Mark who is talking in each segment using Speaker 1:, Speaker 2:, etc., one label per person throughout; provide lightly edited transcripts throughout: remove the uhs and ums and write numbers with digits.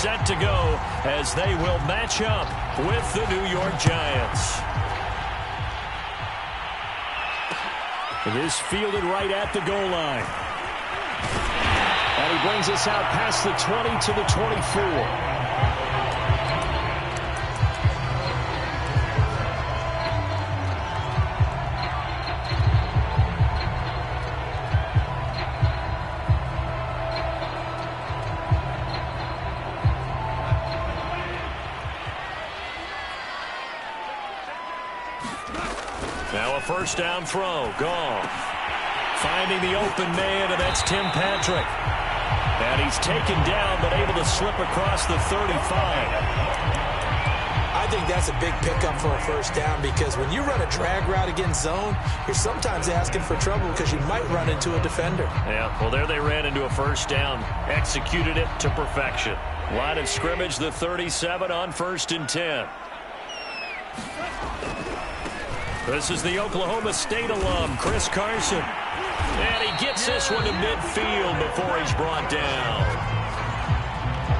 Speaker 1: set to go as they will match up with the New York Giants. It is fielded right at the goal line. And he brings us out past the 20 to the 24. Now a first down throw. Goff finding the open man, and that's Tim Patrick. And he's taken down, but able to slip across the 35.
Speaker 2: I think that's a big pickup for a first down, because when you run a drag route against zone, you're sometimes asking for trouble because you might run into a defender.
Speaker 1: Yeah, well, there they ran into a first down. Executed it to perfection. Line of scrimmage, the 37 on 1st and 10. This is the Oklahoma State alum, Chris Carson. And he gets this one to midfield before he's brought down.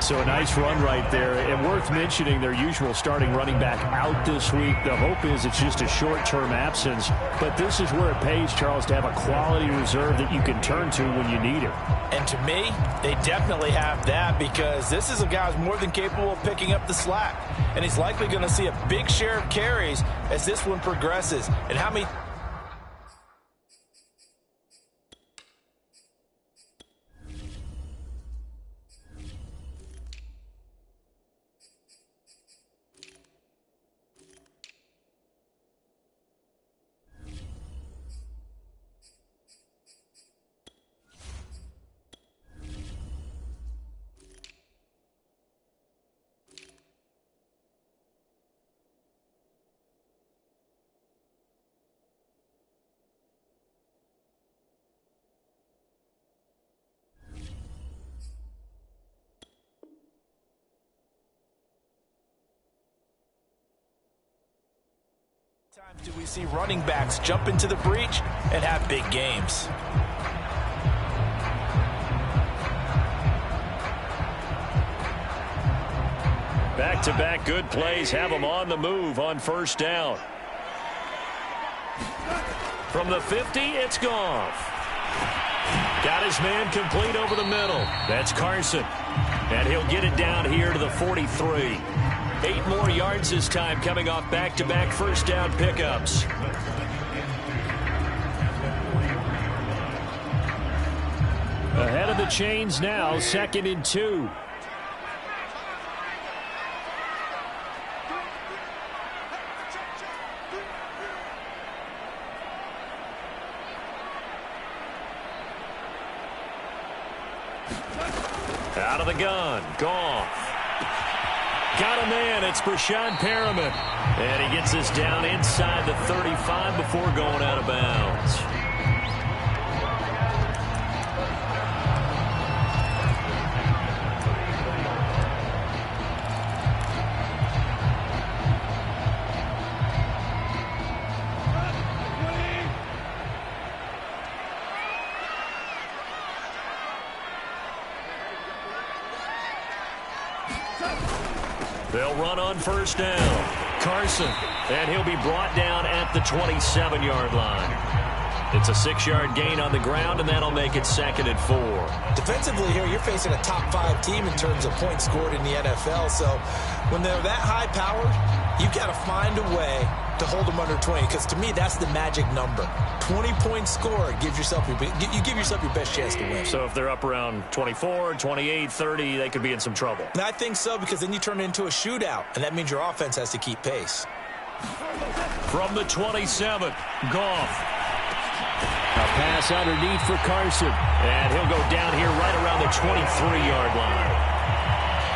Speaker 3: So a nice run right there, and worth mentioning their usual starting running back out this week. The hope is it's just a short-term absence, but this is where it pays, Charles, to have a quality reserve that you can turn to when you need it.
Speaker 2: And to me, they definitely have that, because this is a guy who's more than capable of picking up the slack. And he's likely going to see a big share of carries as this one progresses. And how many... times do we see running backs jump into the breach and have big games?
Speaker 1: Back-to-back good plays have them on the move on first down. From the 50, it's Goff. Got his man complete over the middle. That's Carson. And he'll get it down here to the 43. 8 more yards this time, coming off back-to-back first down pickups. Ahead of the chains now, 2nd and 2. Out of the gun, Goff. Got a man, it's Breshad Perriman. And he gets this down inside the 35 before going out of bounds. They'll run on first down. Carson, and he'll be brought down at the 27-yard line. It's a 6-yard gain on the ground, and that'll make it 2nd and 4.
Speaker 2: Defensively here, you're facing a top 5 team in terms of points scored in the NFL. So when they're that high-powered, you've got to find a way to hold them under 20, because to me, that's the magic number. 20-point score gives yourself you give yourself your best chance to win.
Speaker 1: So if they're up around 24, 28, 30, they could be in some trouble.
Speaker 2: And I think so, because then you turn it into a shootout, and that means your offense has to keep pace.
Speaker 1: From the 27, Goff. A pass underneath for Carson. And he'll go down here right around the 23-yard line.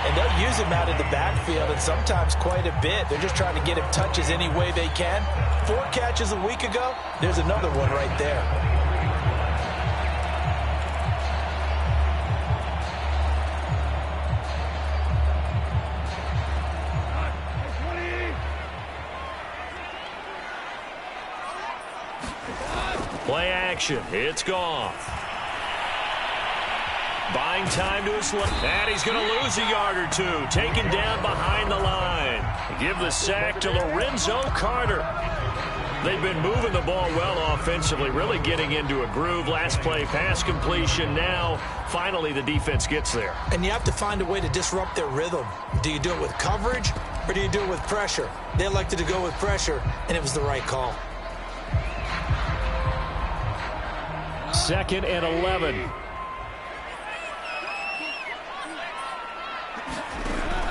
Speaker 2: And they'll use him out of the backfield, and sometimes quite a bit. They're just trying to get him touches any way they can. 4 catches a week ago, there's another one right there.
Speaker 1: Play action. It's Goff. Buying giving time to his left. And he's going to lose a yard or two. Taken down behind the line. Give the sack to Lorenzo Carter. They've been moving the ball well offensively, really getting into a groove. Last play, pass completion. Now, finally, the defense gets there.
Speaker 2: And you have to find a way to disrupt their rhythm. Do you do it with coverage, or do you do it with pressure? They elected to go with pressure, and it was the right call.
Speaker 3: 2nd and 11.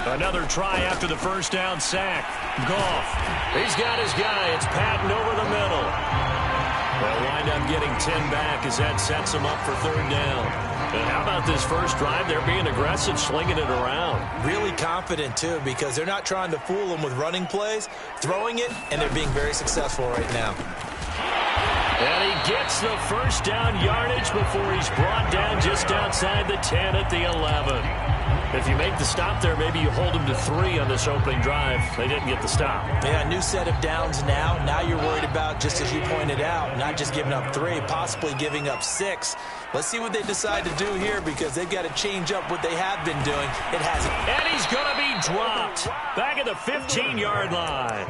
Speaker 1: Another try after the first down sack. Goff. He's got his guy. It's Patton over the middle. They'll wind up getting 10 back as that sets them up for 3rd down. And how about this first drive? They're being aggressive, slinging it around.
Speaker 2: Really confident, too, because they're not trying to fool them with running plays, throwing it, and they're being very successful right now.
Speaker 1: And he gets the first down yardage before he's brought down just outside the 10 at the 11. If you make the stop there, maybe you hold them to 3 on this opening drive. They didn't get the stop.
Speaker 2: Yeah, new set of downs now. Now you're worried about, just as you pointed out, not just giving up 3, possibly giving up 6. Let's see what they decide to do here, because they've got to change up what they have been doing. It hasn't.
Speaker 1: And he's going to be dropped back at the 15-yard line.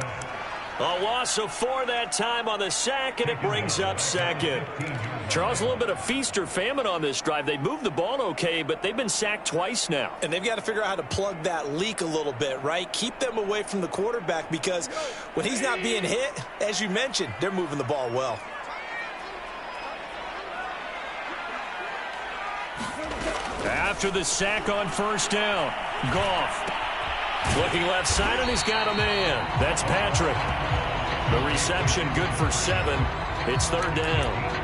Speaker 1: A loss of 4 that time on the sack, and it brings up 2nd. Charles, a little bit of feast or famine on this drive. They moved the ball okay, but they've been sacked twice now.
Speaker 2: And they've got to figure out how to plug that leak a little bit, right? Keep them away from the quarterback, because when he's not being hit, as you mentioned, they're moving the ball well.
Speaker 1: After the sack on first down, Goff. Looking left side, and he's got a man. That's Patrick. The reception good for 7. It's 3rd down.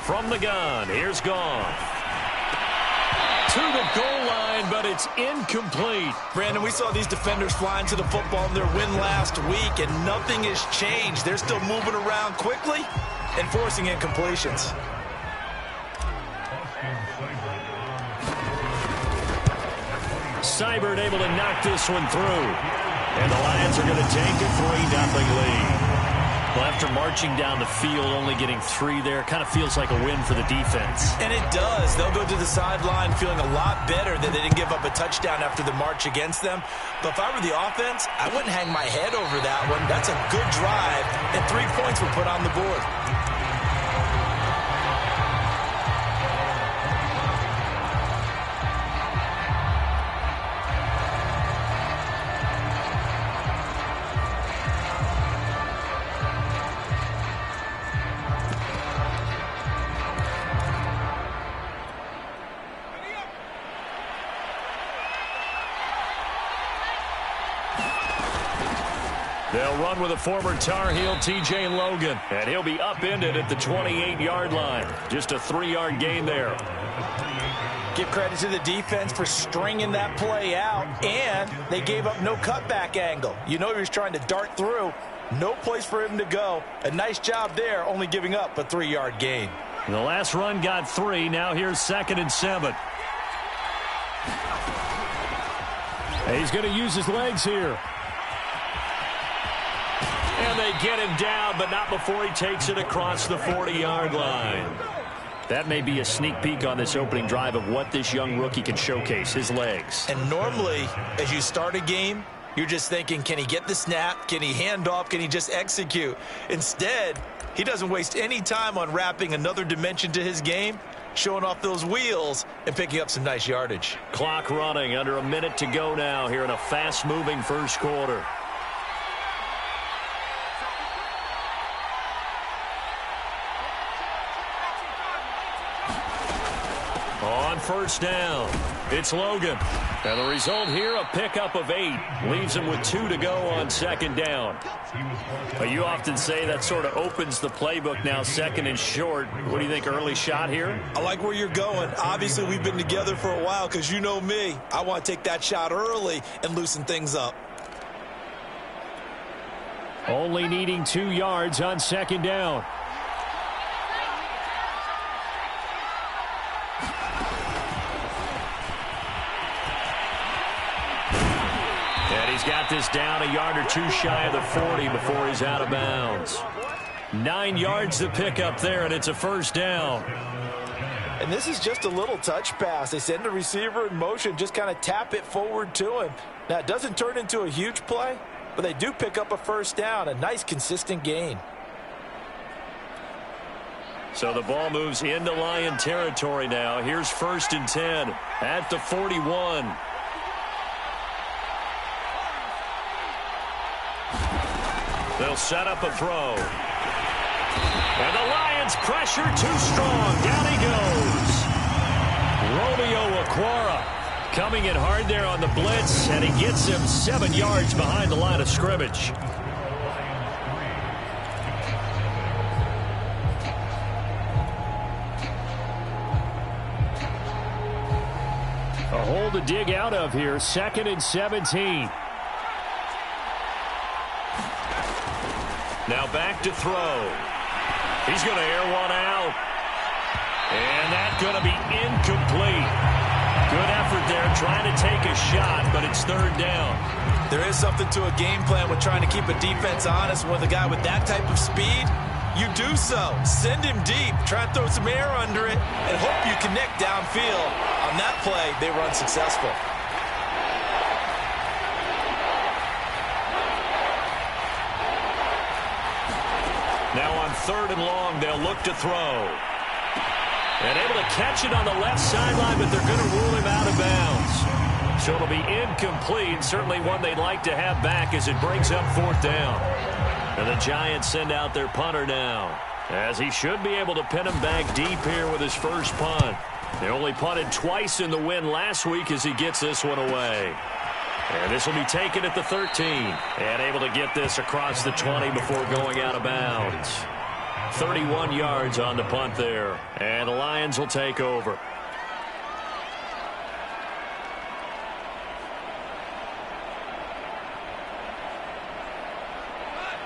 Speaker 1: From the gun, here's Goff. To the goal line, but it's incomplete.
Speaker 2: Brandon, we saw these defenders flying to the football in their win last week, and nothing has changed. They're still moving around quickly and forcing incompletions.
Speaker 1: Seibert able to knock this one through. And the Lions are going to take a 3-0 lead. Well, after marching down the field, only getting 3 there, kind of feels like a win for the defense.
Speaker 2: And it does. They'll go to the sideline feeling a lot better that they didn't give up a touchdown after the march against them. But if I were the offense, I wouldn't hang my head over that one. That's a good drive, and 3 points were put on the board.
Speaker 1: They'll run with a former Tar Heel, T.J. Logan. And he'll be upended at the 28-yard line. Just a 3-yard gain there.
Speaker 2: Give credit to the defense for stringing that play out, and they gave up no cutback angle. You know he was trying to dart through. No place for him to go. A nice job there, only giving up a 3-yard gain.
Speaker 1: The last run got 3. Now here's 2nd and 7.
Speaker 3: He's going to use his legs here.
Speaker 1: And they get him down, but not before he takes it across the 40-yard line. That may be a sneak peek on this opening drive of what this young rookie can showcase, his legs.
Speaker 2: And normally, as you start a game, you're just thinking, can he get the snap? Can he hand off? Can he just execute? Instead, he doesn't waste any time on wrapping another dimension to his game, showing off those wheels and picking up some nice yardage.
Speaker 1: Clock running, under a minute to go now here in a fast-moving first quarter. On first down, it's Logan. And the result here, a pickup of 8. Leaves him with 2 to go on second down. But you often say that sort of opens the playbook now, second and short. What do you think, early shot here?
Speaker 2: I like where you're going. Obviously, we've been together for a while because you know me. I want to take that shot early and loosen things up.
Speaker 3: Only needing 2 yards on second down.
Speaker 1: And he's got this down a yard or 2 shy of the 40 before he's out of bounds. 9 yards to pick up there, and it's a first down.
Speaker 2: And this is just a little touch pass. They send the receiver in motion, just kind of tap it forward to him. Now, it doesn't turn into a huge play, but they do pick up a first down, a nice, consistent gain.
Speaker 1: So the ball moves into Lion territory now. Here's first and 10 at the 41. They'll set up a throw. And the Lions pressure too strong. Down he goes. Romeo Okwara coming in hard there on the blitz, and he gets him 7 yards behind the line of scrimmage.
Speaker 3: A hole to dig out of here. Second and 17.
Speaker 1: Now back to throw. He's going to air one out. And that's going to be incomplete. Good effort there trying to take a shot, but it's third down.
Speaker 2: There is something to a game plan with trying to keep a defense honest with a guy with that type of speed. You do so. Send him deep. Try and throw some air under it and hope you connect downfield. On that play, they were unsuccessful.
Speaker 1: Now on third and long, they'll look to throw. And able to catch it on the left sideline, but they're going to rule him out of bounds. So it'll be incomplete. Certainly one they'd like to have back as it brings up fourth down. And the Giants send out their punter now, as he should be able to pin him back deep here with his first punt. They only punted twice in the win last week as he gets this one away. And this will be taken at the 13. And able to get this across the 20 before going out of bounds. 31 yards on the punt there. And the Lions will take over.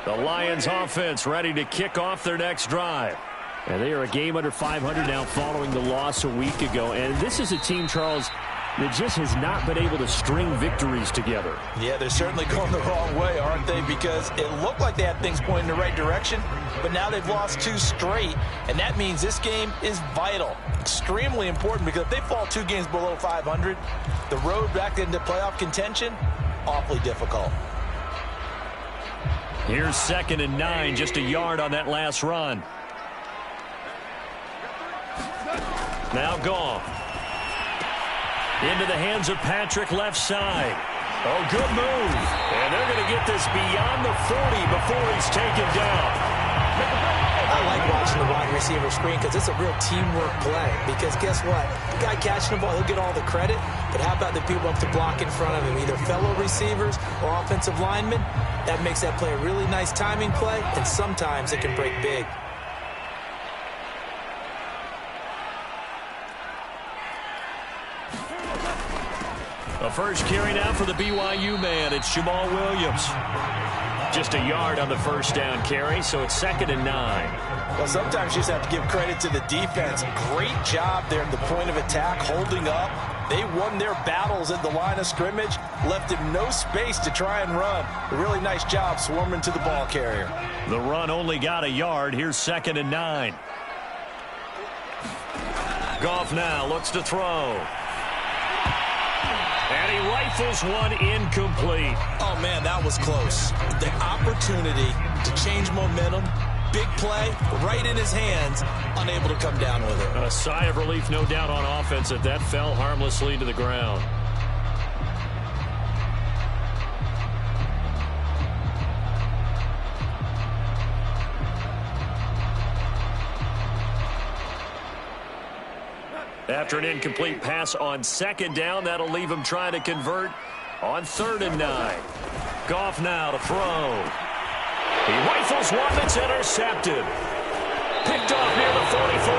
Speaker 1: The Lions offense ready to kick off their next drive.
Speaker 3: And they are a game under 500 now following the loss a week ago. And this is a team, Charles, that just has not been able to string victories together.
Speaker 2: Yeah, they're certainly going the wrong way, aren't they? Because it looked like they had things pointing in the right direction, but now they've lost 2 straight, and that means this game is vital, extremely important, because if they fall 2 games below 500, the road back into playoff contention, awfully difficult.
Speaker 1: Here's second and 9, just a yard on that last run. Now Goff. Into the hands of Patrick left side. Oh, good move. And they're going to get this beyond the 40 before he's taken down.
Speaker 2: I like watching the wide receiver screen because it's a real teamwork play. Because guess what? The guy catching the ball, he'll get all the credit. But how about the people up to block in front of him, either fellow receivers or offensive linemen? That makes that play a really nice timing play, and sometimes it can break big.
Speaker 1: The first carry now for the BYU man. It's Jamal Williams. Just a yard on the first down carry, so it's second and 9.
Speaker 2: Well, sometimes you just have to give credit to the defense. Great job there at the point of attack, holding up. They won their battles at the line of scrimmage, left him no space to try and run. A really nice job swarming to the ball carrier.
Speaker 1: The run only got a yard. Here's second and 9. Goff now looks to throw. And he rifles one incomplete.
Speaker 2: Oh, man, that was close. The opportunity to change momentum, big play, right in his hands, unable to come down with it.
Speaker 1: A sigh of relief, no doubt, on offense that fell harmlessly to the ground. After an incomplete pass on second down, that'll leave him trying to convert on 3rd and 9. Goff now to throw. He rifles one that's intercepted. Picked off near the 44.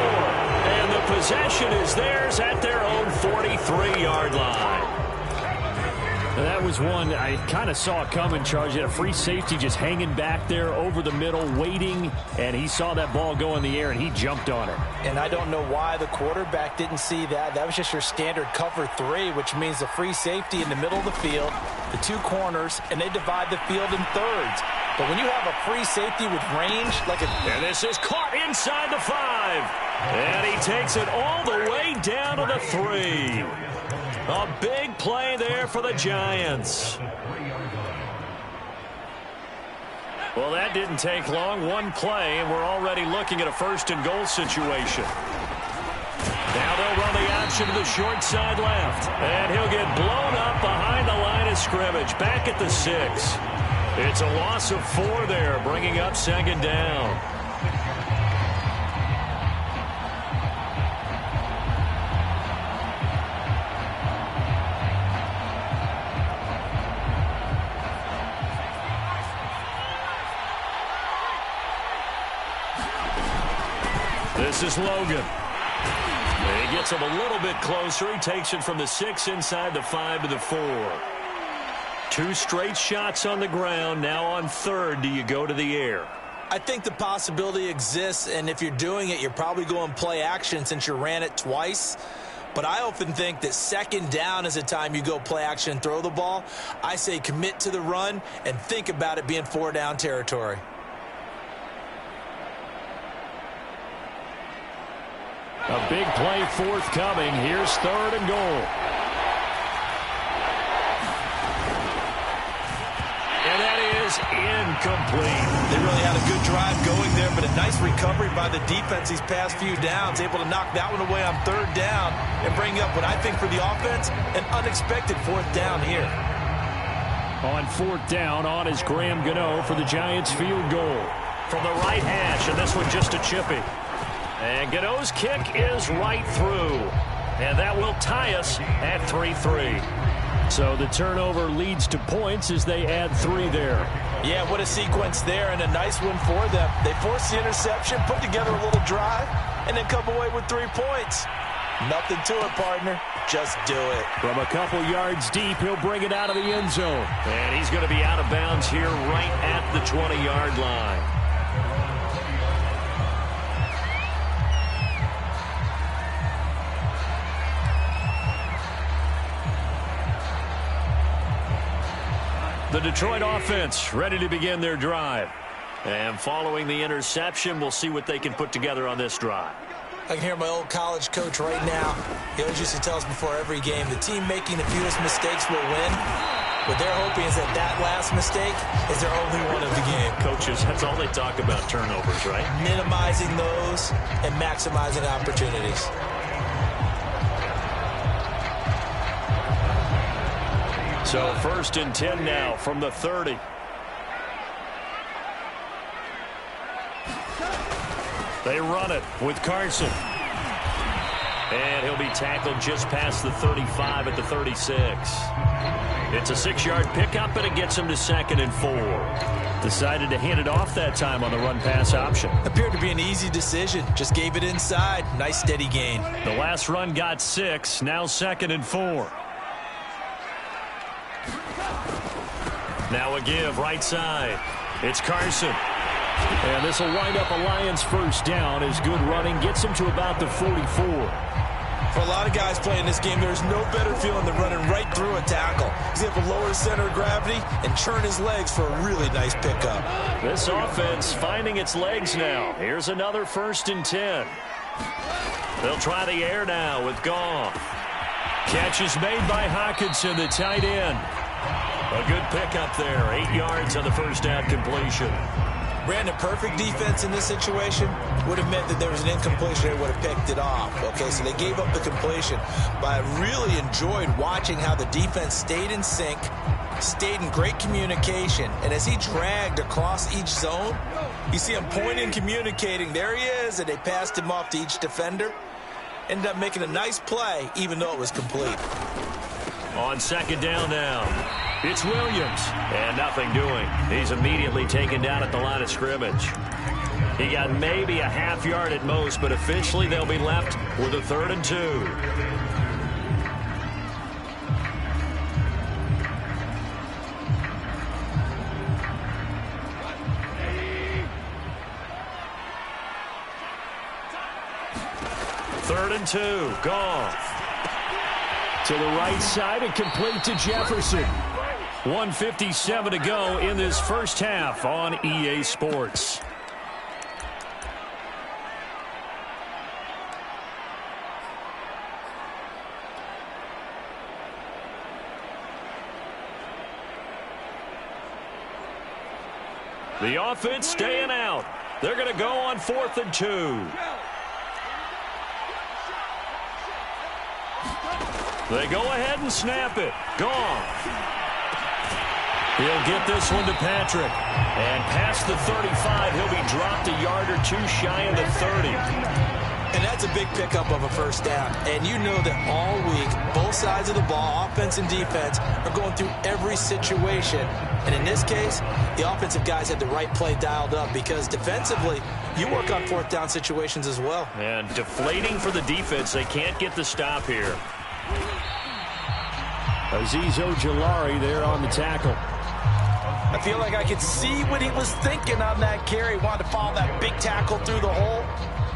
Speaker 1: And the possession is theirs at their own 43-yard line.
Speaker 3: That was one I kind of saw coming, Charles. You had a free safety just hanging back there over the middle, waiting, and he saw that ball go in the air, and he jumped on it.
Speaker 2: And I don't know why the quarterback didn't see that. That was just your standard cover 3, which means the free safety in the middle of the field, the 2 corners, and they divide the field in thirds. But when you have a free safety with range,
Speaker 1: And this is caught inside the 5. And he takes it all the way down to the 3. A big play there for the Giants. Well, that didn't take long. One play, and we're already looking at a 1st and goal situation. Now they'll run the option to the short side left. And he'll get blown up behind the line of scrimmage. Back at the 6. It's a loss of 4 there, bringing up 2nd down. This is Logan. And he gets him a little bit closer. He takes it from the 6 inside the 5 to the 4. 2 straight shots on the ground. Now on 3rd, do you go to the air?
Speaker 2: I think the possibility exists, and if you're doing it, you're probably going play action since you ran it twice. But I often think that 2nd down is a time you go play action and throw the ball. I say commit to the run and think about it being 4 down territory.
Speaker 3: A big play forthcoming. Here's 3rd and goal.
Speaker 1: And that is incomplete.
Speaker 2: They really had a good drive going there, but a nice recovery by the defense these past few downs. Able to knock that one away on 3rd down and bring up what I think for the offense, an unexpected 4th down here.
Speaker 3: On 4th down, on is Graham Gano for the Giants field goal.
Speaker 1: From the right hash, and this one just a chippy. And Gano's kick is right through. And that will tie us at 3-3.
Speaker 3: So the turnover leads to points as they add 3 there.
Speaker 2: Yeah, what a sequence there, and a nice one for them. They forced the interception, put together a little drive, and then come away with 3 points. Nothing to it, partner. Just do it.
Speaker 3: From a couple yards deep, he'll bring it out of the end zone.
Speaker 1: And he's going to be out of bounds here right at the 20-yard line. The Detroit offense ready to begin their drive. And following the interception, we'll see what they can put together on this drive.
Speaker 2: I can hear my old college coach right now. He always used to tell us before every game, the team making the fewest mistakes will win. What they're hoping is that that last mistake is their only one of the game.
Speaker 1: Coaches, that's all they talk about, turnovers, right?
Speaker 2: Minimizing those and maximizing opportunities.
Speaker 1: So 1st and 10 now from the 30. They run it with Carson. And he'll be tackled just past the 35 at the 36. It's a 6-yard pickup, and it gets him to 2nd and 4. Decided to hand it off that time on the run-pass option.
Speaker 2: Appeared to be an easy decision. Just gave it inside. Nice steady gain.
Speaker 1: The last run got 6. Now 2nd and 4. Now a give right side. It's Carson.
Speaker 3: And this will wind up a Lions 1st down as good running gets him to about the 44.
Speaker 2: For a lot of guys playing this game, there's no better feeling than running right through a tackle. He's able to lower his center of gravity and churn his legs for a really nice pickup.
Speaker 1: This offense finding its legs now. Here's another 1st and 10. They'll try the air now with Goff. Catch is made by Hockenson, the tight end. A good pickup there. 8 yards on the first down completion.
Speaker 2: Brandon, perfect defense in this situation would have meant that there was an incompletion. They would have picked it off. Okay, so they gave up the completion. But I really enjoyed watching how the defense stayed in sync, stayed in great communication. And as he dragged across each zone, you see him pointing, communicating. There he is, and they passed him off to each defender. ended up making a nice play, even though it was complete.
Speaker 1: On second down now, it's Williams, and nothing doing. He's immediately taken down at the line of scrimmage. He got maybe a half yard at most, but officially they'll be left with a 3rd and 2. Third and 2, Goff.
Speaker 3: To the right side and complete to Jefferson. 1:57 to go in this first half on EA Sports. The offense staying out. They're going to go on 4th and 2. They go ahead and snap it. Goff. He'll get this one to Patrick. And past the 35, he'll be dropped a yard or two shy of the 30.
Speaker 2: And that's a big pickup of a first down. And you know that all week, both sides of the ball, offense and defense, are going through every situation. And in this case, the offensive guys had the right play dialed up because defensively, you work on 4th down situations as well.
Speaker 1: And deflating for the defense. They can't get the stop here.
Speaker 3: Azeez Ojulari there on the tackle.
Speaker 2: I feel like I could see what he was thinking on that carry. Wanted to follow that big tackle through the hole.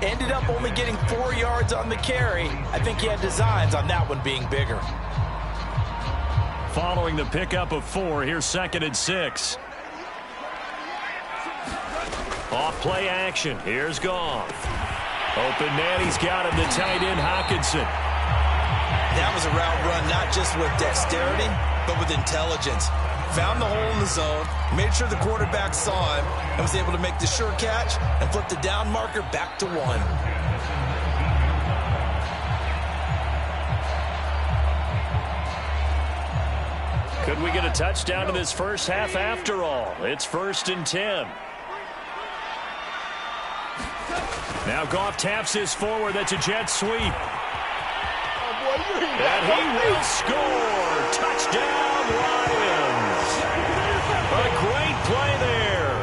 Speaker 2: Ended up only getting 4 yards on the carry. I think he had designs on that one being bigger.
Speaker 1: Following the pickup of 4, here's 2nd and 6. Off play action. Here's Goff. Open man, he's got him, the tight end Hockenson.
Speaker 2: That was a route run, not just with dexterity, but with intelligence. Found the hole in the zone, made sure the quarterback saw him, and was able to make the sure catch and flip the down marker back to 1.
Speaker 1: Could we get a touchdown in this first half after all? It's 1st and 10. Now Goff taps this forward. That's a jet sweep. And he will score. Touchdown, Lions. A great play there.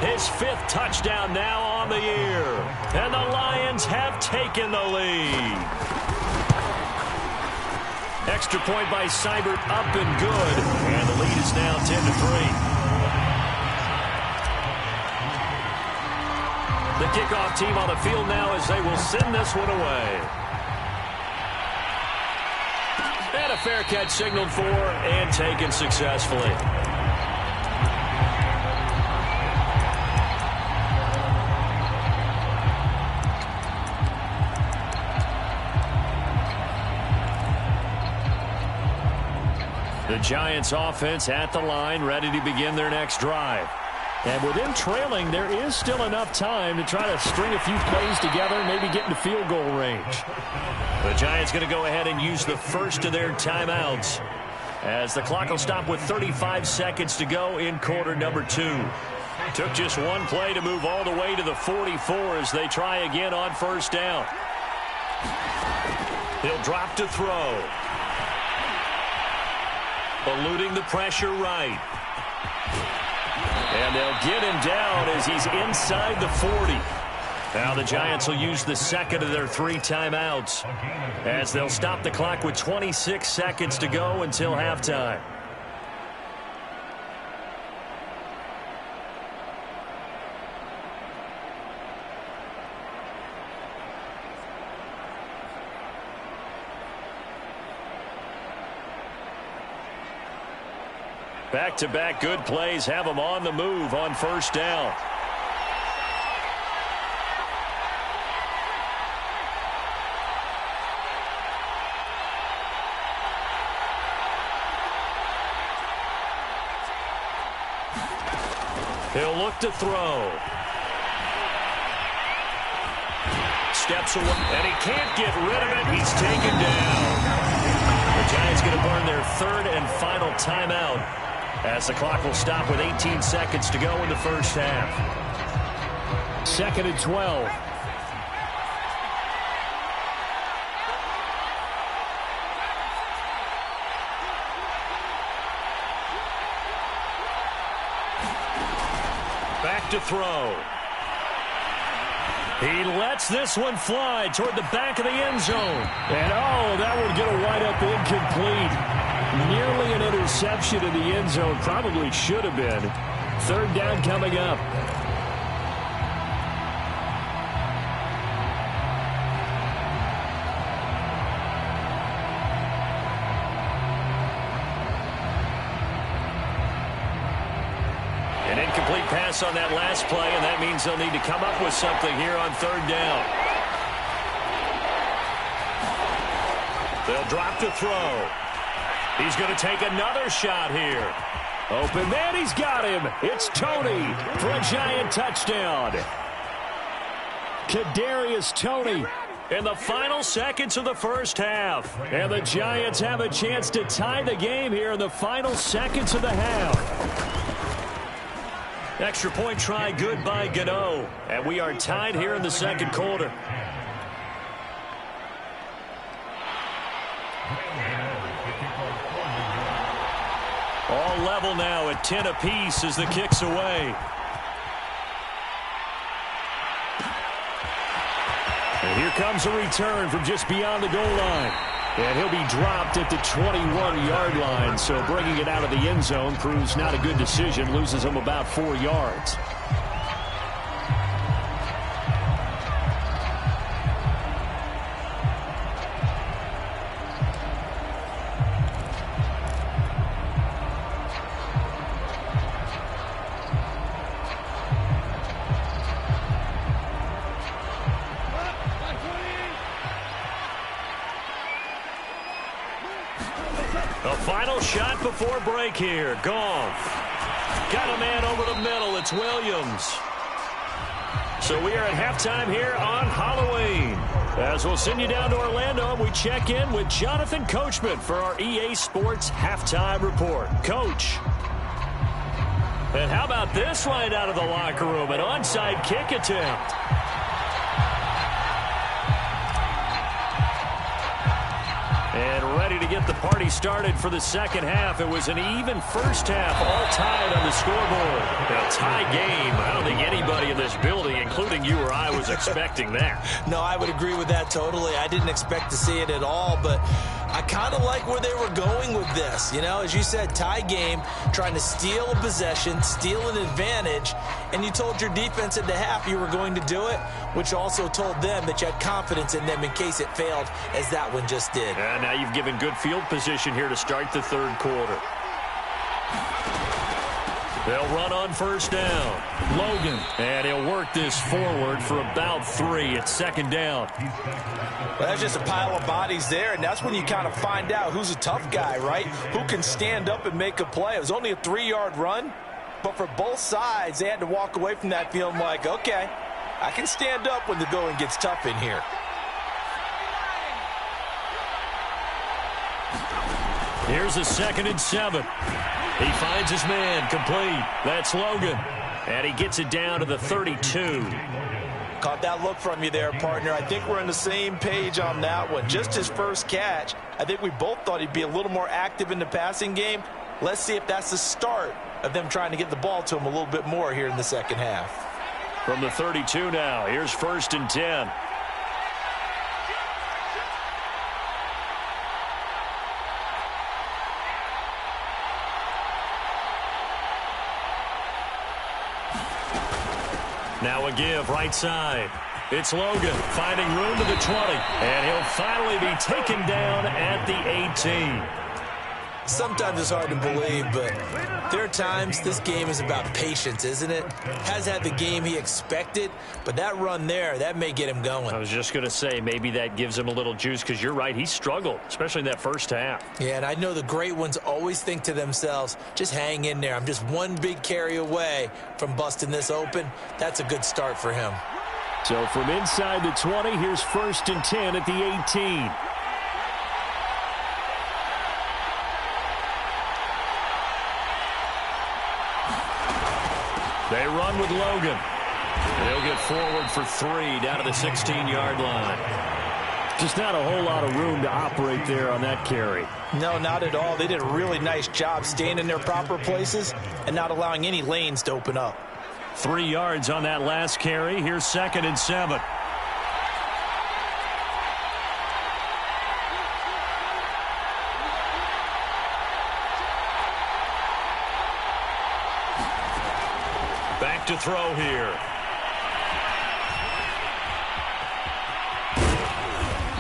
Speaker 1: His 5th touchdown now on the year. And the Lions have taken the lead. Extra point by Seibert, up and good. And the lead is now 10-3. The kickoff team on the field now as they will send this one away. And a fair catch signaled for and taken successfully. The Giants offense at the line, ready to begin their next drive. And with them trailing, there is still enough time to try to string a few plays together and maybe get into field goal range. The Giants going to go ahead and use the first of their timeouts as the clock will stop with 35 seconds to go in quarter number 2. Took just one play to move all the way to the 44 as they try again on first down. He'll drop to throw. Eluding the pressure right. And they'll get him down as he's inside the 40. Now the Giants will use the second of their 3 timeouts as they'll stop the clock with 26 seconds to go until halftime. Back-to-back good plays have them on the move on first down. He'll look to throw. Steps away, and he can't get rid of it. He's taken down. The Giants going to burn their 3rd and final timeout as the clock will stop with 18 seconds to go in the first half. 2nd and 12. Back to throw. He lets this one fly toward the back of the end zone.
Speaker 3: And, that would get a wind-up incomplete. Nearly an interception in the end zone. Probably should have been. Third down coming up.
Speaker 1: An incomplete pass on that last play, and that means they'll need to come up with something here on third down. They'll drop to throw. He's going to take another shot here.
Speaker 3: Open man, he's got him. It's Toney for a Giant touchdown. Kadarius Toney in the final seconds of the first half. And the Giants have a chance to tie the game here in the final seconds of the half.
Speaker 1: Extra point try good by Gano. And we are tied here in the second quarter. All level now at 10 apiece as the kick's away.
Speaker 3: And here comes a return from just beyond the goal line. And he'll be dropped at the 21-yard line. So bringing it out of the end zone proves not a good decision. Loses him about 4 yards.
Speaker 1: A final shot before break here. Goff. Got a man over the middle. It's Williams. So we are at halftime here on Halloween. As we'll send you down to Orlando, and we check in with Jonathan Coachman for our EA Sports Halftime Report. Coach. And how about this right out of the locker room? An onside kick attempt. And ready to get the party started for the second half. It was an even first half, all tied on the scoreboard. A tie game. I don't think anybody in this building, including you or I, was expecting that.
Speaker 2: No, I would agree with that totally. I didn't expect to see it at all, but I kind of like where they were going with this. You know, as you said, tie game, trying to steal a possession, steal an advantage, and you told your defense at the half you were going to do it, which also told them that you had confidence in them in case it failed, as that one just did.
Speaker 1: And now you've given good field position here to start the third quarter. They'll run on first down. Logan. And he'll work this forward for about 3. It's second down.
Speaker 2: Well, there's just a pile of bodies there, and that's when you kind of find out who's a tough guy, right? Who can stand up and make a play. It was only a 3-yard run, but for both sides, they had to walk away from that feeling like, okay, I can stand up when the going gets tough in here.
Speaker 1: Here's a 2nd and 7. He finds his man, complete. That's Logan. And he gets it down to the 32.
Speaker 2: Caught that look from you there, partner. I think we're on the same page on that one. Just his first catch. I think we both thought he'd be a little more active in the passing game. Let's see if that's the start of them trying to get the ball to him a little bit more here in the second half.
Speaker 1: From the 32 now, here's 1st and 10. Now a give, right side. It's Logan finding room to the 20. And he'll finally be taken down at the 18.
Speaker 2: Sometimes it's hard to believe, but there are times this game is about patience, isn't it? Has had the game he expected, but that run there, that may get him going.
Speaker 1: I was just going to say, maybe that gives him a little juice, because you're right, he struggled, especially in that first half.
Speaker 2: Yeah, and I know the great ones always think to themselves, just hang in there. I'm just one big carry away from busting this open. That's a good start for him.
Speaker 3: So from inside the 20, here's 1st and 10 at the 18. They run with Logan. They'll get forward for 3 down to the 16-yard line. Just not a whole lot of room to operate there on that carry.
Speaker 2: No, not at all. They did a really nice job staying in their proper places and not allowing any lanes to open up.
Speaker 1: 3 yards on that last carry. Here's 2nd and 7. Back to throw here.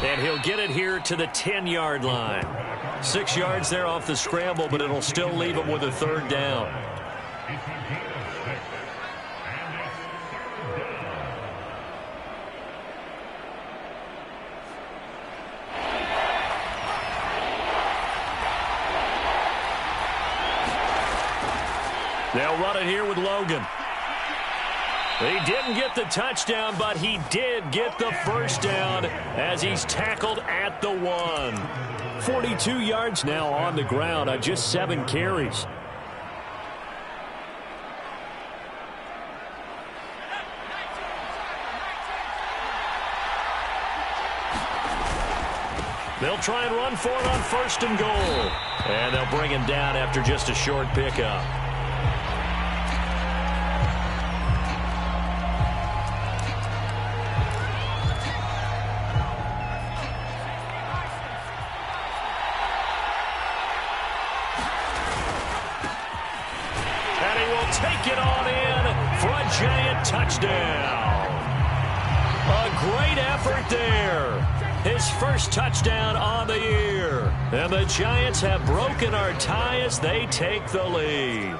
Speaker 1: And he'll get it here to the 10-yard line. 6 yards there off the scramble, but it'll still leave him with a 3rd down. They'll run it here with Logan. He didn't get the touchdown, but he did get the 1st down as he's tackled at the 1.
Speaker 3: 42 yards now on the ground on just 7 carries.
Speaker 1: They'll try and run for it on 1st and goal. And they'll bring him down after just a short pickup. Take it on in for a giant touchdown. A great effort there. His 1st touchdown on the year. And the Giants have broken our tie as they take the lead.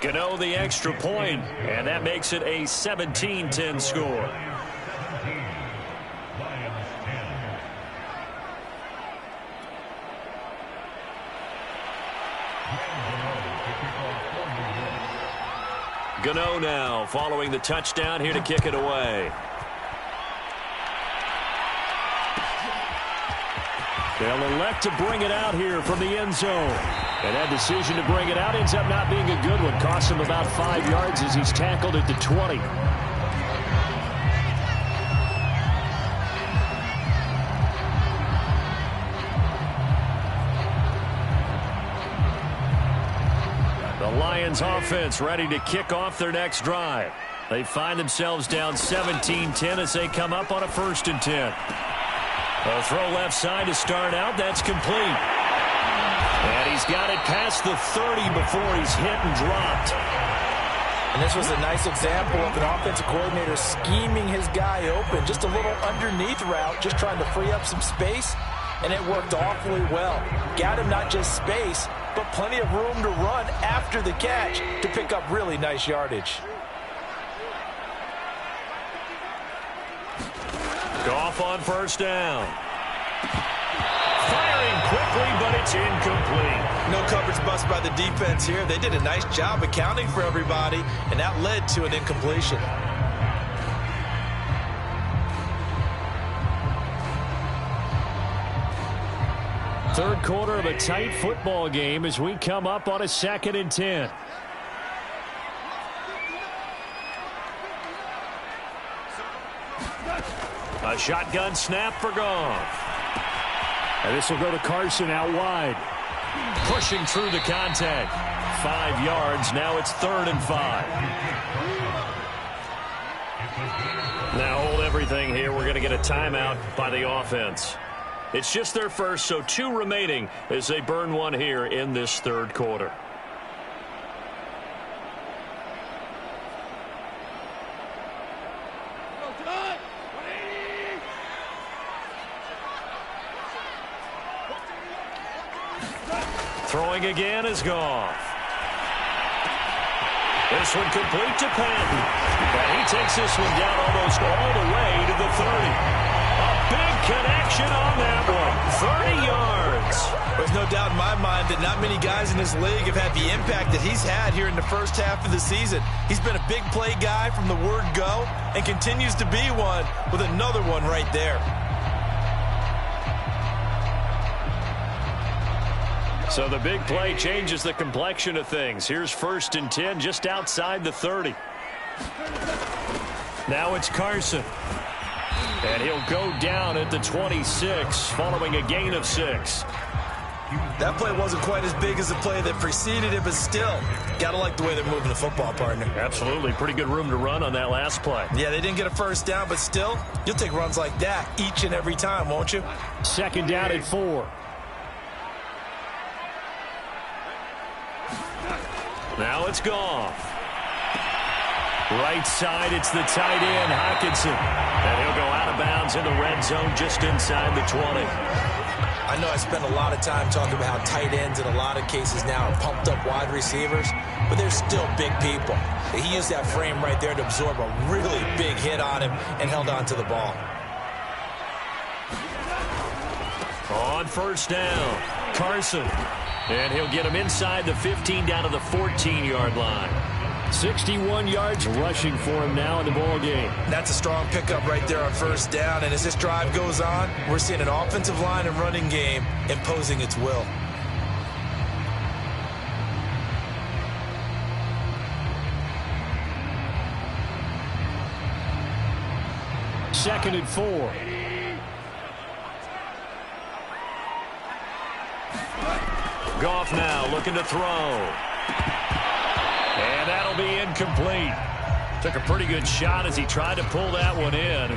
Speaker 1: Gano the extra point, and that makes it a 17-10 score. Gano now following the touchdown here to kick it away.
Speaker 3: They'll elect to bring it out here from the end zone. And that decision to bring it out ends up not being a good one. Costs him about 5 yards as he's tackled at the 20.
Speaker 1: The Lions offense ready to kick off their next drive. They find themselves down 17-10 as they come up on a 1st and 10. A throw left side to start out. That's complete. And he's got it past the 30 before he's hit and dropped.
Speaker 2: And this was a nice example of an offensive coordinator scheming his guy open. Just a little underneath route, just trying to free up some space. And it worked awfully well. Got him not just space, but plenty of room to run after the catch to pick up really nice yardage.
Speaker 1: Goff on 1st down. Firing quickly, but it's incomplete.
Speaker 2: No coverage bust by the defense here. They did a nice job accounting for everybody, and that led to an incompletion.
Speaker 3: Third quarter of a tight football game as we come up on a 2nd and 10.
Speaker 1: A shotgun snap for Goff.
Speaker 3: And this will go to Carson out wide.
Speaker 1: Pushing through the contact. 5 yards. Now it's 3rd and 5. Now hold everything here. We're going to get a timeout by the offense. It's just their first, so 2 remaining as they burn one here in this 3rd quarter. Throwing again is Goff. This one complete to Patton. And he takes this one down almost all the way to the 30. A big connection on that one. 30 yards.
Speaker 2: There's no doubt in my mind that not many guys in this league have had the impact that he's had here in the first half of the season. He's been a big play guy from the word go and continues to be one with another one right there.
Speaker 1: So the big play changes the complexion of things. Here's 1st and 10 just outside the 30. Now it's Carson. And he'll go down at the 26 following a gain of 6.
Speaker 2: That play wasn't quite as big as the play that preceded it, but still, got to like the way they're moving the football, partner.
Speaker 1: Absolutely. Pretty good room to run on that last play.
Speaker 2: Yeah, they didn't get a first down, but still, you'll take runs like that each and every time, won't you?
Speaker 3: 2nd down and 4.
Speaker 1: Now it's Goff. Right side, it's the tight end, Hockenson. And he'll go out of bounds in the red zone just inside the 20.
Speaker 2: I know I spend a lot of time talking about how tight ends in a lot of cases now are pumped up wide receivers, but they're still big people. He used that frame right there to absorb a really big hit on him and held on to the ball.
Speaker 1: On 1st down, Carson. And he'll get him inside the 15 down to the 14-yard line.
Speaker 3: 61 yards rushing for him now in the ball game.
Speaker 2: That's a strong pickup right there on 1st down. And as this drive goes on, we're seeing an offensive line and running game imposing its will.
Speaker 3: Second and 4.
Speaker 1: Goff now looking to throw. And that'll be incomplete. Took a pretty good shot as he tried to pull that one in.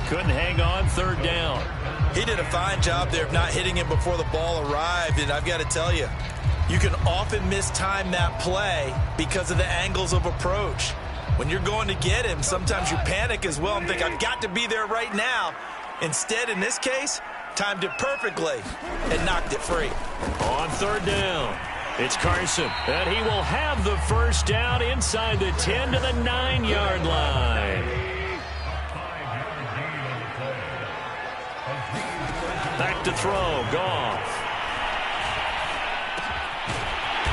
Speaker 1: Couldn't hang on 3rd down.
Speaker 2: He did a fine job there of not hitting him before the ball arrived. And I've got to tell you, you can often mistime that play because of the angles of approach. When you're going to get him, sometimes you panic as well and think, I've got to be there right now. Instead, in this case, timed it perfectly and knocked it free.
Speaker 1: On 3rd down, it's Carson, and he will have the 1st down inside the 10 to the 9-yard line. Back to throw, Goff.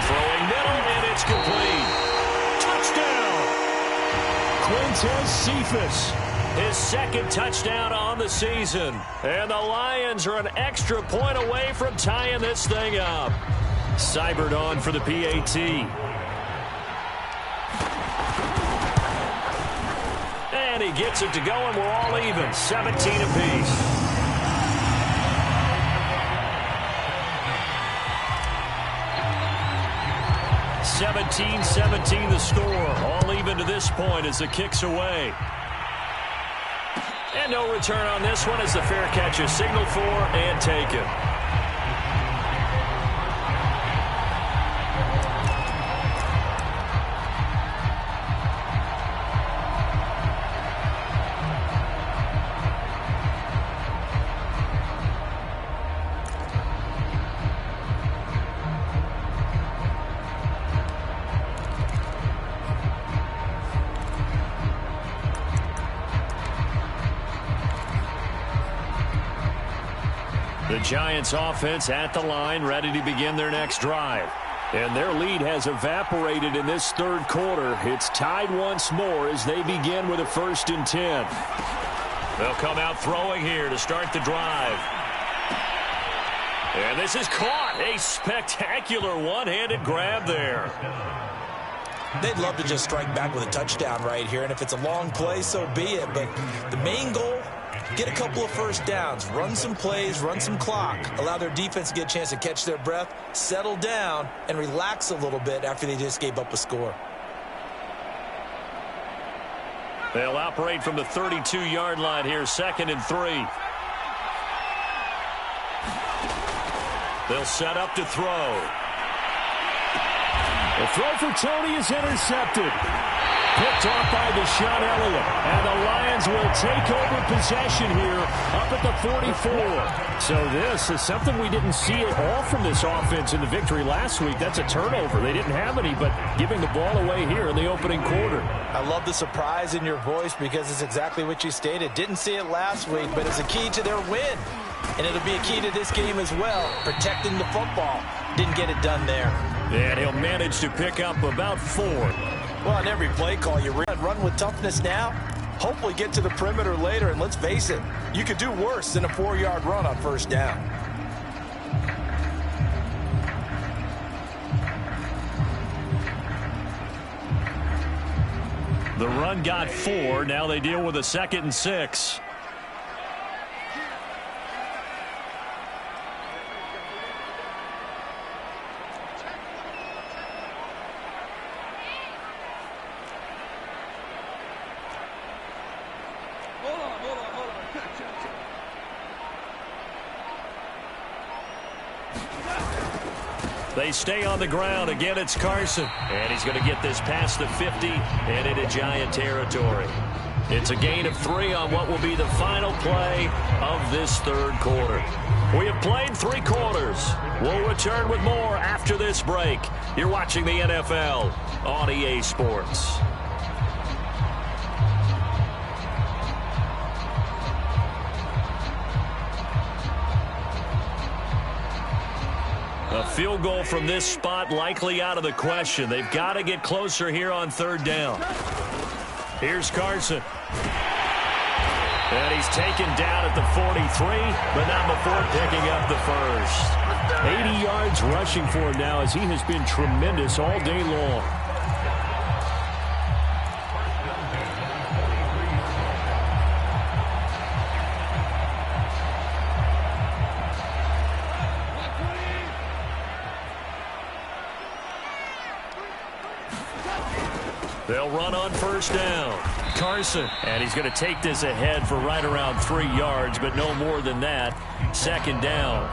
Speaker 1: Throwing middle, and it's complete. Touchdown!
Speaker 3: Quintez Cephus.
Speaker 1: His 2nd touchdown on the season. And the Lions are an extra point away from tying this thing up. Seibert on for the PAT. And he gets it to go, and we're all even. 17 apiece. (17-17) the score. All even to this point as the kick's away. And no return on this one as the fair catch is signaled for and taken. The Giants offense at the line, ready to begin their next drive. And their lead has evaporated in this 3rd quarter. It's tied once more as they begin with a 1st and 10. They'll come out throwing here to start the drive. And this is caught. A spectacular one-handed grab there.
Speaker 2: They'd love to just strike back with a touchdown right here. And if it's a long play, so be it. But the main goal, get a couple of 1st downs, run some plays, run some clock, allow their defense to get a chance to catch their breath, settle down, and relax a little bit after they just gave up a score.
Speaker 1: They'll operate from the 32-yard line here, 2nd and 3. They'll set up to throw.
Speaker 3: The throw for Tony is intercepted. Picked off by Deshaun Elliott. And the Lions will take over possession here up at the 44. So this is something we didn't see at all from this offense in the victory last week. That's a turnover. They didn't have any, but giving the ball away here in the opening quarter.
Speaker 2: I love the surprise in your voice because it's exactly what you stated. Didn't see it last week, but it's a key to their win. And it'll be a key to this game as well, protecting the football. Didn't get it done there.
Speaker 1: And he'll manage to pick up about 4.
Speaker 2: Well, on every play call, you run with toughness now, hopefully get to the perimeter later, and let's face it, you could do worse than a 4-yard run on 1st down.
Speaker 1: The run got 4. Now they deal with a 2nd and 6. They stay on the ground. Again, it's Carson. And he's going to get this past the 50 and into Giant territory. It's a gain of 3 on what will be the final play of this third quarter. We have played 3 quarters. We'll return with more after this break. You're watching the NFL on EA Sports. A field goal from this spot likely out of the question. They've got to get closer here on third down. Here's Carson. And he's taken down at the 43, but not before picking up the first.
Speaker 3: 80 yards rushing for him now as he has been tremendous all day long.
Speaker 1: They'll run on first down. Carson, and he's going to take this ahead for right around 3 yards, but no more than that. Second down.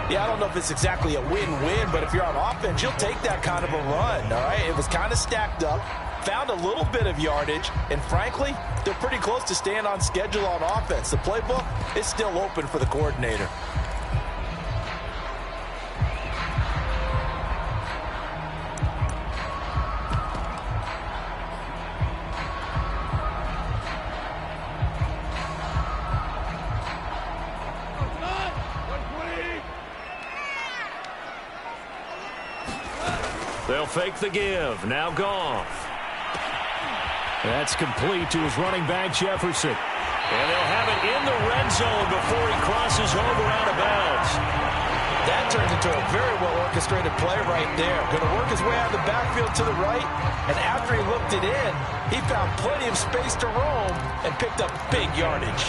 Speaker 2: Yeah, I don't know if it's exactly a win-win, but if you're on offense, you'll take that kind of a run, all right? It was kind of stacked up, found a little bit of yardage, and frankly, they're pretty close to staying on schedule on offense. The playbook is still open for the coordinator.
Speaker 1: They'll fake the give. Now Goff.
Speaker 3: That's complete to his running back, Jefferson.
Speaker 1: And they'll have it in the red zone before he crosses over out of bounds.
Speaker 2: That turns into a very well-orchestrated play right there. Going to work his way out of the backfield to the right, and after he looked it in, he found plenty of space to roam and picked up big yardage.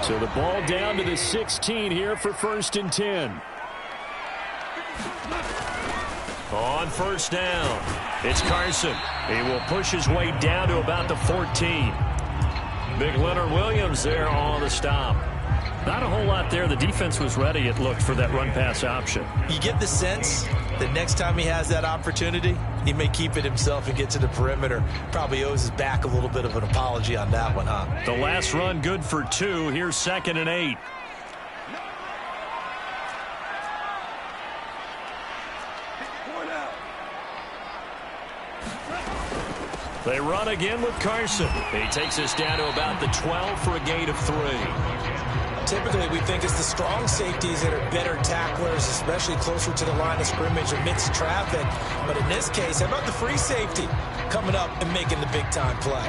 Speaker 3: So the ball down to the 16 here for 1st and 10.
Speaker 1: On first down, it's Carson. He will push his way down to about the 14. Big Leonard Williams there on the stop.
Speaker 3: Not a whole lot there. The defense was ready, it looked, for that run-pass option.
Speaker 2: You get the sense that next time he has that opportunity, he may keep it himself and get to the perimeter. Probably owes his back a little bit of an apology on that one, huh?
Speaker 1: The last run good for 2. Here's 2nd and 8. They run again with Carson. He takes us down to about the 12 for a gain of 3.
Speaker 2: Typically, we think it's the strong safeties that are better tacklers, especially closer to the line of scrimmage amidst traffic. But in this case, how about the free safety coming up and making the big-time play?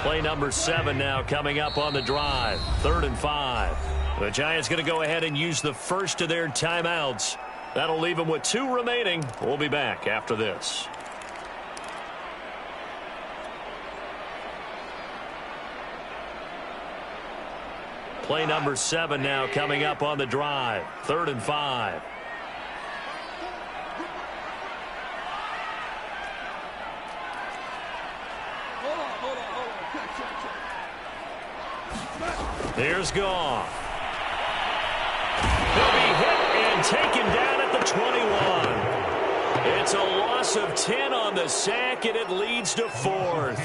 Speaker 1: Play number 7 now coming up on the drive. 3rd and 5. The Giants going to go ahead and use the first of their timeouts. That'll leave them with 2 remaining. We'll be back after this. Play number 7 now coming up on the drive. 3rd and 5. Here's Goff. He'll be hit and taken down at the 21. It's a loss of 10 on the sack, and it leads to 4th.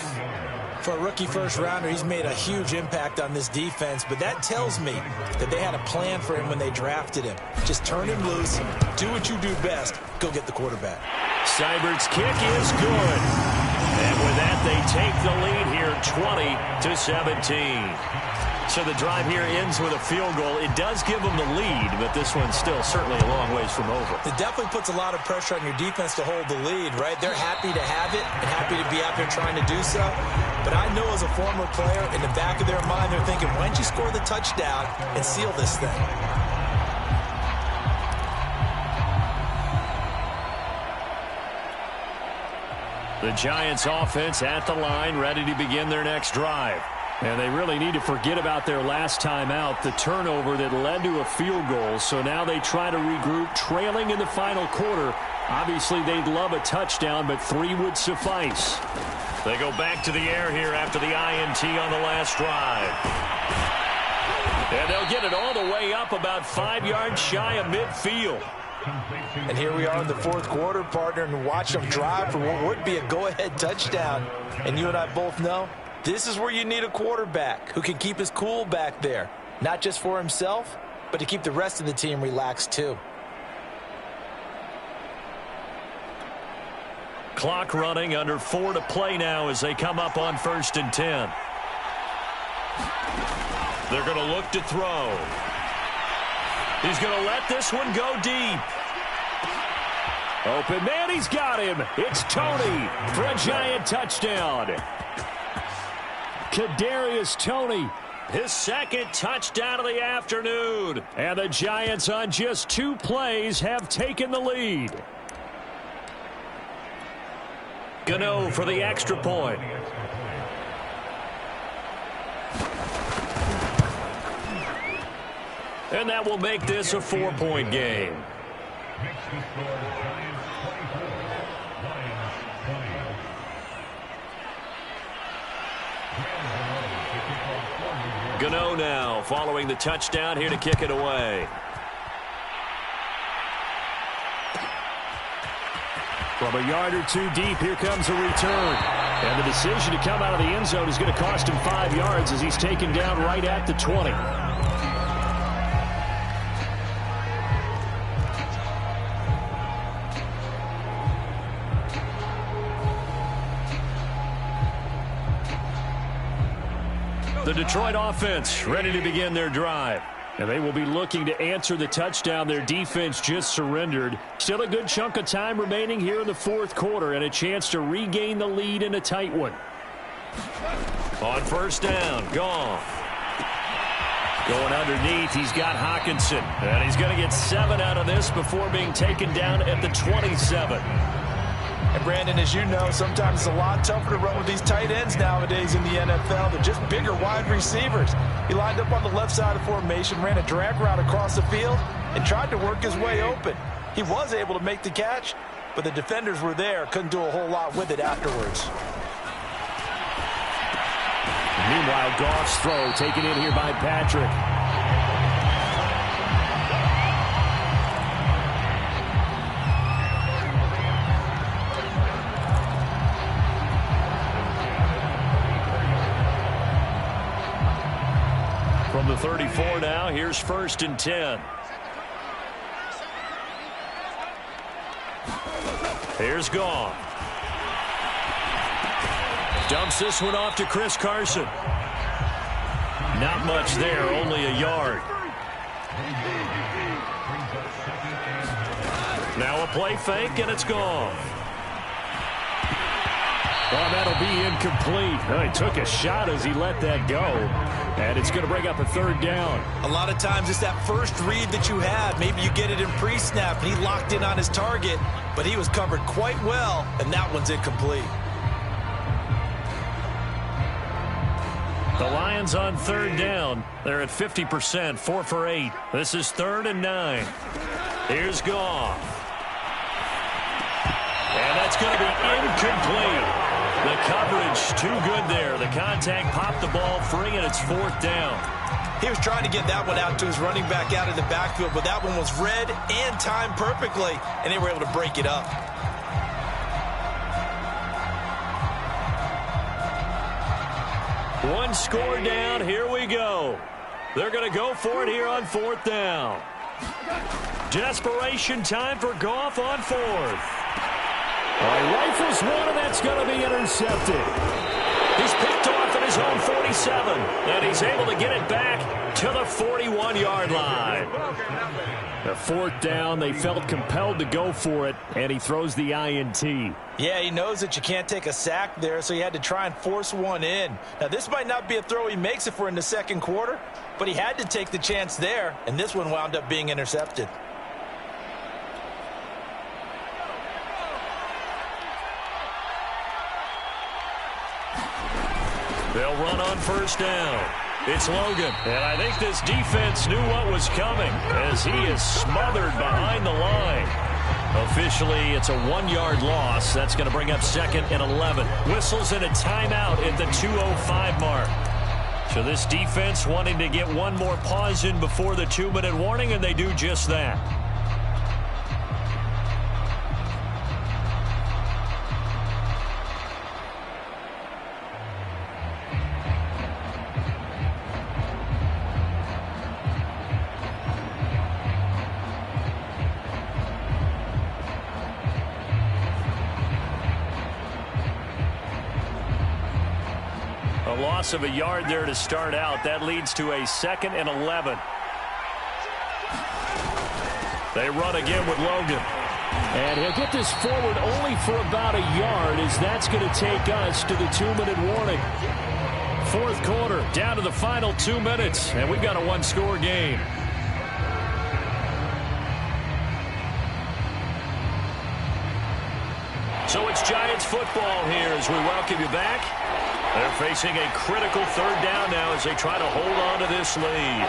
Speaker 2: For a rookie first-rounder, he's made a huge impact on this defense, but that tells me that they had a plan for him when they drafted him. Just turn him loose, do what you do best, go get the quarterback.
Speaker 1: Seibert's kick is good. And with that, they take the lead here 20-17. So the drive here ends with a field goal. It does give them the lead, but this one's still certainly a long ways from over.
Speaker 2: It definitely puts a lot of pressure on your defense to hold the lead, right? They're happy to have it and happy to be out there trying to do so. But I know as a former player, in the back of their mind, they're thinking, why don't you score the touchdown and seal this thing?
Speaker 1: The Giants offense at the line, ready to begin their next drive.
Speaker 3: And they really need to forget about their last time out, the turnover that led to a field goal. So now they try to regroup, trailing in the final quarter. Obviously, they'd love a touchdown, but 3 would suffice.
Speaker 1: They go back to the air here after the INT on the last drive. And they'll get it all the way up about 5 yards shy of midfield.
Speaker 2: And here we are in the fourth quarter, partner, and watch them drive for what would be a go-ahead touchdown. And you and I both know this is where you need a quarterback who can keep his cool back there, not just for himself, but to keep the rest of the team relaxed too.
Speaker 1: Clock running, under 4 to play now as they come up on 1st and 10. They're going to look to throw. He's going to let this one go deep.
Speaker 3: Open man, he's got him. It's Toney for a Giant touchdown. Kadarius Toney,
Speaker 1: his second touchdown of the afternoon.
Speaker 3: And the Giants on just 2 plays have taken the lead.
Speaker 1: Gano for the extra point. And that will make this a 4-point game. Gano now following the touchdown, here to kick it away.
Speaker 3: From a yard or 2 deep, here comes a return. And the decision to come out of the end zone is going to cost him 5 yards as he's taken down right at the 20.
Speaker 1: The Detroit offense ready to begin their drive.
Speaker 3: And they will be looking to answer the touchdown their defense just surrendered. Still a good chunk of time remaining here in the fourth quarter and a chance to regain the lead in a tight one.
Speaker 1: On 1st down, Goff. Going underneath, he's got Hockenson. And he's going to get 7 out of this before being taken down at the 27.
Speaker 2: And Brandon, as you know, sometimes it's a lot tougher to run with these tight ends nowadays in the NFL. They're just bigger wide receivers. He lined up on the left side of formation, ran a drag route across the field, and tried to work his way open. He was able to make the catch, but the defenders were there, couldn't do a whole lot with it afterwards.
Speaker 3: Meanwhile, Goff's throw taken in here by Patrick.
Speaker 1: From the 34 now, here's 1st and 10. Here's Goff. Dumps this one off to Chris Carson. Not much there, only a yard. Now a play fake, and it's gone.
Speaker 3: Well, that'll be incomplete. Well, he took a shot as he let that go. And it's going to bring up a 3rd down.
Speaker 2: A lot of times it's that first read that you had. Maybe you get it in pre-snap, and he locked in on his target, but he was covered quite well, and that one's incomplete.
Speaker 1: The Lions on 3rd down. They're at 50%, 4 for 8. This is 3rd and 9. Here's Goff. And that's going to be incomplete. The coverage too good there. The contact popped the ball free, and it's 4th down.
Speaker 2: He was trying to get that one out to his running back out of the backfield, but that one was read and timed perfectly, and they were able to break it up.
Speaker 1: One score down. Here we go. They're going to go for it here on 4th down. Desperation time for Goff on 4th.
Speaker 3: He rifles one, and that's going to be intercepted.
Speaker 1: He's picked off at his own 47, and he's able to get it back to the 41-yard line.
Speaker 3: The 4th down, they felt compelled to go for it, and he throws the INT.
Speaker 2: Yeah, he knows that you can't take a sack there, so he had to try and force one in. Now, this might not be a throw he makes if we're in the second quarter, but he had to take the chance there, and this one wound up being intercepted.
Speaker 1: They'll run on first down. It's Logan. And I think this defense knew what was coming as he is smothered behind the line. Officially, it's a 1-yard loss. That's going to bring up 2nd and 11. Whistles and a timeout at the 2:05 mark. So this defense wanting to get one more pause in before the 2-minute warning, and they do just that. A loss of a yard there to start out. That leads to a 2nd and 11. They run again with Logan.
Speaker 3: And he'll get this forward only for about a yard, as that's going to take us to the 2-minute warning. 4th quarter, down to the final 2 minutes, and we've got a 1-score game.
Speaker 1: So it's Giants football here as we welcome you back. They're facing a critical 3rd down now as they try to hold on to this lead.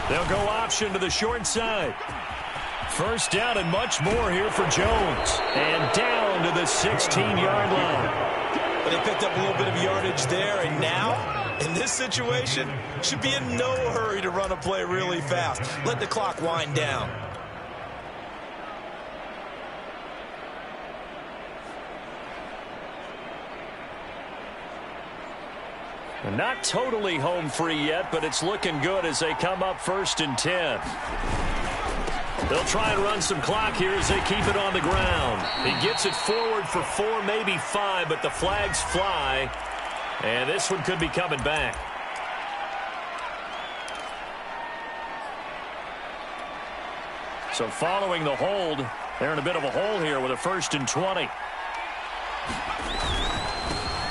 Speaker 1: They'll go option to the short side. First down and much more here for Jones. And down to the 16-yard line.
Speaker 2: But they picked up a little bit of yardage there, and now, in this situation, should be in no hurry to run a play really fast. Let the clock wind down.
Speaker 1: Not totally home free yet, but it's looking good as they come up 1st and 10. They'll try and run some clock here as they keep it on the ground. He gets it forward for 4, maybe 5, but the flags fly. And this one could be coming back. So following the hold, they're in a bit of a hole here with a 1st and 20.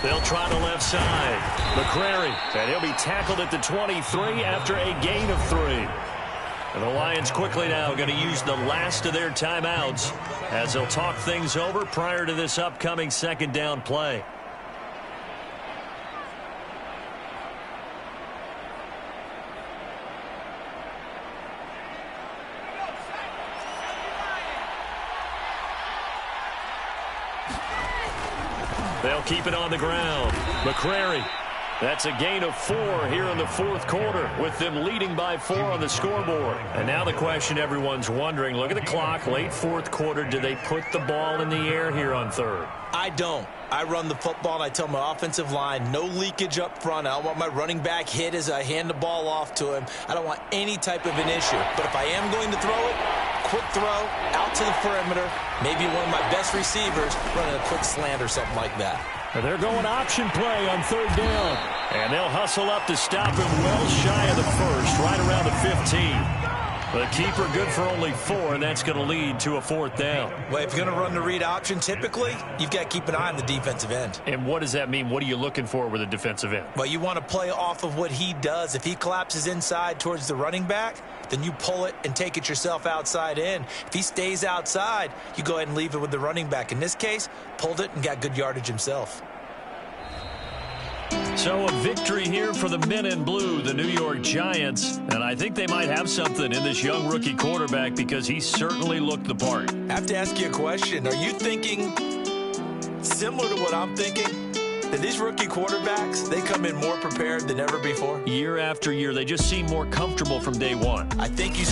Speaker 1: They'll try the left side. McCrary, and he'll be tackled at the 23 after a gain of 3. And the Lions quickly now going to use the last of their timeouts as they'll talk things over prior to this upcoming 2nd down play. They'll keep it on the ground. McCrary. That's a gain of 4 here in the 4th quarter with them leading by 4 on the scoreboard. And now the question everyone's wondering, look at the clock, late 4th quarter, do they put the ball in the air here on 3rd?
Speaker 2: I don't. I run the football, and I tell my offensive line, no leakage up front. I don't want my running back hit as I hand the ball off to him. I don't want any type of an issue. But if I am going to throw it, quick throw, out to the perimeter, maybe one of my best receivers running a quick slant or something like that.
Speaker 3: They're going option play on 3rd down.
Speaker 1: And they'll hustle up to stop him well shy of the 1st, right around the 15. The keeper good for only 4, and that's going to lead to a 4th down.
Speaker 2: Well, if you're going to run the read option, typically, you've got to keep an eye on the defensive end.
Speaker 1: And what does that mean? What are you looking for with a defensive end?
Speaker 2: Well, you want to play off of what he does. If he collapses inside towards the running back, then you pull it and take it yourself outside in. If he stays outside, you go ahead and leave it with the running back. In this case, pulled it and got good yardage himself.
Speaker 1: So a victory here for the men in blue, the New York Giants. And I think they might have something in this young rookie quarterback because he certainly looked the part.
Speaker 2: I have to ask you a question. Are you thinking similar to what I'm thinking? That these rookie quarterbacks, they come in more prepared than ever before?
Speaker 1: Year after year, they just seem more comfortable from day one.
Speaker 2: I think you